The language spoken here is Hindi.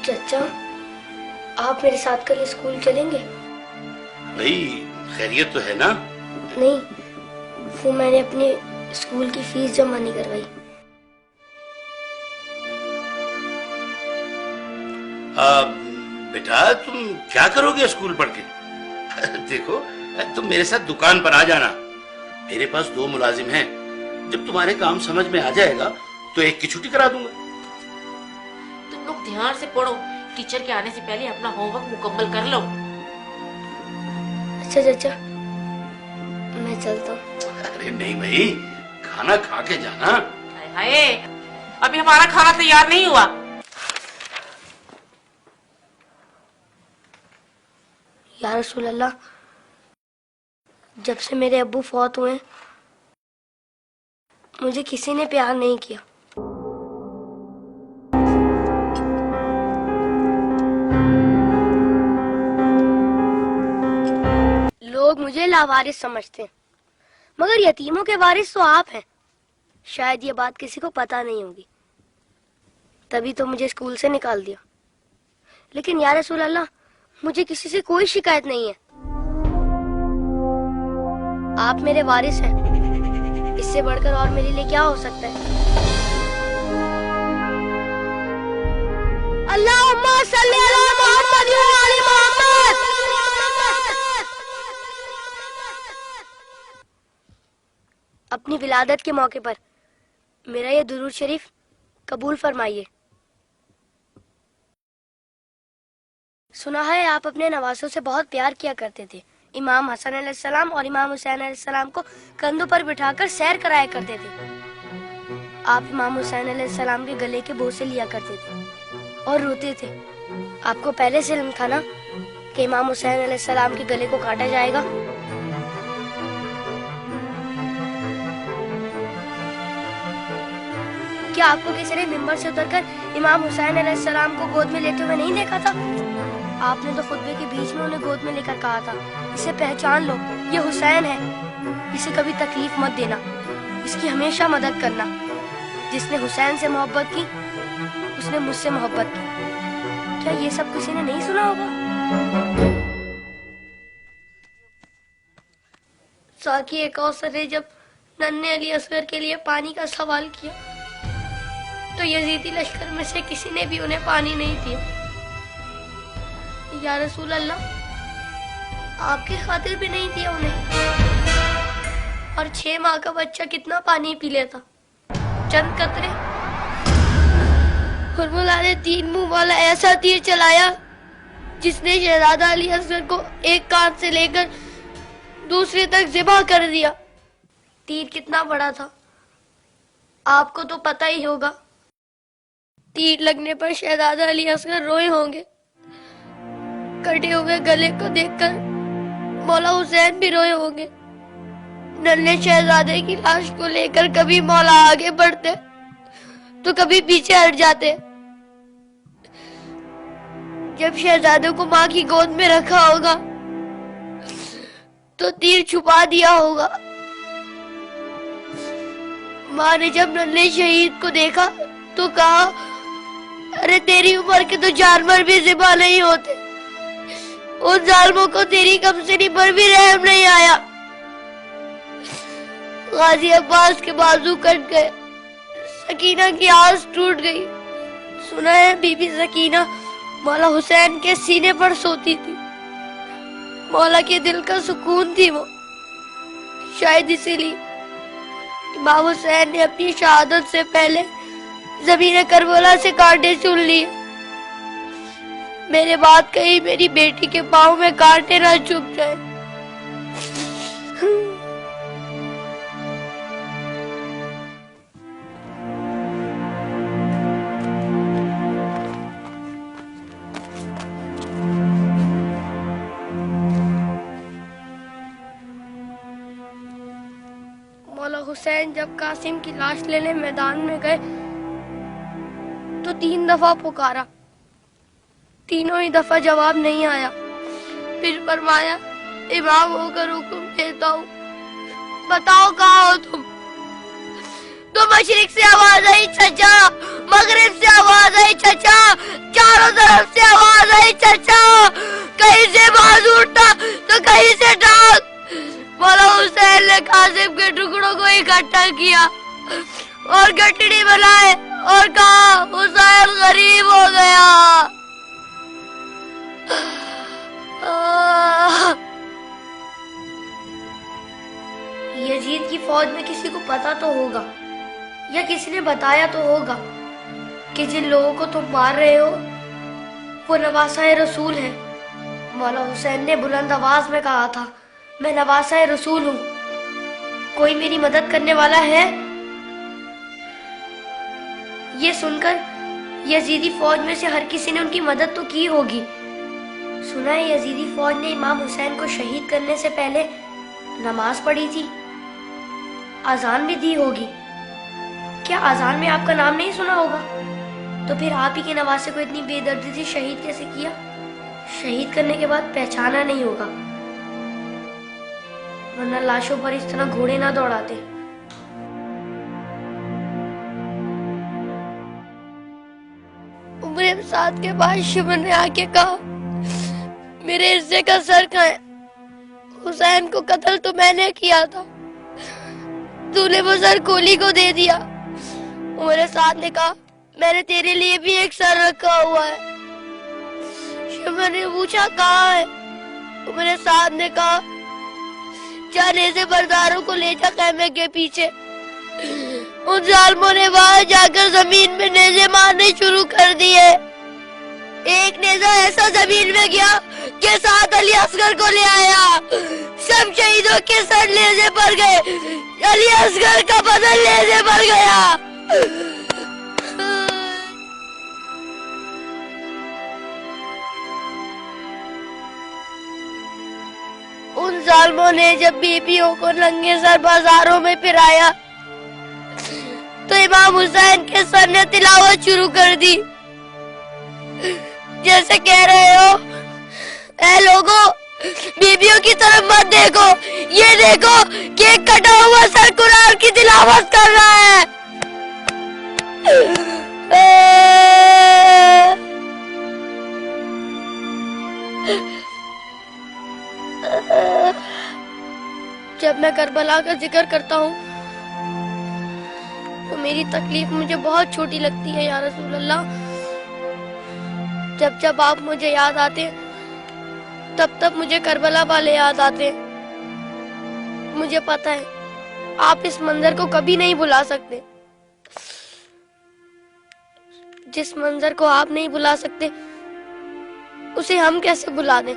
चाचा, आप मेरे साथ कल स्कूल चलेंगे? भाई खैरियत तो है ना? नहीं, वो मैंने अपने स्कूल की फीस जमा नहीं करवाई। बेटा तुम क्या करोगे स्कूल पढ़ के? देखो तुम मेरे साथ दुकान पर आ जाना, मेरे पास 2 मुलाजिम हैं। जब तुम्हारे काम समझ में आ जाएगा तो एक की छुट्टी करा दूंगा। तुम लोग ध्यान से पढ़ो, टीचर के आने से पहले अपना होमवर्क मुकम्मल कर लो। अच्छा चाचा, मैं चलता हूँ। अरे नहीं भाई, खाना खा के जाना। हाय, अभी हमारा खाना तैयार नहीं हुआ। या रसूल अल्लाह, जब से मेरे अब्बू फौत हुए मुझे किसी ने प्यार नहीं किया। लोग मुझे लावारिस समझते हैं, मगर यतीमों के वारिस तो आप हैं। शायद ये बात किसी को पता नहीं होगी, तभी तो मुझे स्कूल से निकाल दिया। लेकिन या रसूल अल्लाह, मुझे किसी से कोई शिकायत नहीं है। आप मेरे वारिस हैं, इससे बढ़कर और मेरे लिए क्या हो सकता है? अल्लाहुम्मा सल्ली अला मुहम्मद व आले मोहम्मद। अपनी विलादत के मौके पर मेरा ये दुरूद शरीफ कबूल फरमाइए। सुना है आप अपने नवासों से बहुत प्यार किया करते थे। इमाम हसन अलैहिस्सलाम और इमाम हुसैन अलैहिस्सलाम को कंधों पर बिठाकर सैर कराया करते थे। आप इमाम हुसैन अलैहिस्सलाम के गले के बोसे लिया करते थे और रोते थे। आपको पहले से इल्म था ना कि इमाम हुसैन अलैहिस्सलाम के गले को काटा जाएगा? क्या आपको किसी ने मिंबर से उतरकर इमाम हुसैन अलैहिस्सलाम को गोद में लेते हुए नहीं देखा था? आपने तो खुतबे के बीच में उन्हें गोद में लेकर कहा था, इसे पहचान लो, ये हुसैन है, इसे कभी तकलीफ मत देना, इसकी हमेशा मदद करना। जिसने हुसैन से मोहब्बत की उसने मुझसे मोहब्बत की। क्या ये सब किसी ने नहीं सुना होगा? साकी एक कौसर ने जब नन्हे अली असगर के लिए पानी का सवाल किया तो यजीदी लश्कर में से किसी ने भी उन्हें पानी नहीं दिया। या रसूल अल्लाह, आपकी खातिर भी नहीं दिया उन्हें। और 6 माह का बच्चा कितना पानी पी लेता? चंद कतरे। हुर्मुला ने 3 मुंह वाला ऐसा तीर चलाया जिसने शहजादा अली असगर को एक कान से लेकर दूसरे तक ज़िबा कर दिया। तीर कितना बड़ा था आपको तो पता ही होगा। तीर लगने पर शहजादा अली असगर रोए होंगे। कटे हुए गले को देखकर मौला हुसैन भी रोए होंगे। नन्हे शहजादे की लाश को लेकर कभी मौला आगे बढ़ते तो कभी पीछे हट जाते। जब शहजादे को माँ की गोद में रखा होगा तो तीर छुपा दिया होगा। माँ ने जब नन्हे शहीद को देखा तो कहा, अरे तेरी उम्र के तो जानवर भी ज़िबा नहीं होते, उन जालिमों को तेरी कमसिनी पर भी रहम नहीं आया। गाजी अब्बास के बाजू कट गए, सकीना की आस टूट गई। सुना है बीबी सकीना मौला हुसैन के सीने पर सोती थी। मौला के दिल का सुकून थी वो। शायद इसीलिए इमाम हुसैन ने अपनी शहादत से पहले जमीन करबला से कांटे चुन लिए। मेरे बात कही मेरी बेटी के पाँव में कांटे ना चुभ जाए। मौला हुसैन जब कासिम की लाश लेने मैदान में गए तो 3 दफा पुकारा, तीनों ही दफा जवाब नहीं आया। फिर फरमाया, इमाम होकर हुक्म देता हूँ, बताओ कहाँ हो तुम? तो मशरिक से आवाज आई, चचा। मगरिब से आवाज आई, चचा। चारों तरफ इकट्ठा किया और गठड़ी बनाए और कहा हुसैन गरीब हो गया। यजीद की फौज में किसी को पता तो होगा या किसी ने बताया तो होगा कि जिन लोगों को तुम मार रहे हो वो नवासा रसूल है। मौला हुसैन ने बुलंद आवाज में कहा था, मैं नवासा रसूल हूँ, कोई मेरी मदद करने वाला है? ये सुनकर यजीदी फौज में से हर किसी ने उनकी मदद तो की होगी। सुना है यजीदी फौज ने इमाम हुसैन को शहीद करने से पहले नमाज पढ़ी थी, अजान भी दी होगी। क्या अजान में आपका नाम नहीं सुना होगा? तो फिर आप ही के नवासे को इतनी बेदर्दी से शहीद कैसे किया? शहीद करने के बाद पहचाना नहीं होगा, वरना लाशों पर इस तरह घोड़े ना दौड़ाते। उम्र साथ के बाद शिवन ने आके कहा, मेरे हिस्से का सर कहाँ है? हुसैन को कत्ल तो मैंने किया था, तूने वो सर कोली को दे दिया। उमर साथ ने कहा, मैंने तेरे लिए भी एक सर रखा हुआ है। शिवन ने पूछा, कहाँ है? उमर साथ ने कहा, जाने से बरदारों को ले जा खैमे के पीछे। उन जालिमों ने वहां जाकर जमीन में नेज़े मारने शुरू कर दिए। एक नेज़ा ऐसा जमीन में गया कि साथ अली असगर को ले आया। सब शहीदों के सर नेज़े पर गए, अली असगर का बदन नेज़े पर गया। उन जालिमों ने जब बीबियों को नंगे सर बाजारों में फिराया तो इमाम हुसैन के सर ने तिलावत शुरू कर दी, जैसे कह रहे हो, ऐ लोगों, बीबियों की तरफ मत देखो, ये देखो कि एक कटा हुआ सर कुरान की तिलावत कर रहा है। जब मैं करबला का जिक्र करता हूँ तो मेरी तकलीफ मुझे बहुत छोटी लगती है या रसूल अल्लाह। जब जब आप मुझे याद आते तब तब मुझे करबला वाले याद आते। मुझे पता है आप इस मंजर को कभी नहीं भुला सकते। जिस मंजर को आप नहीं भुला सकते उसे हम कैसे भुला दें?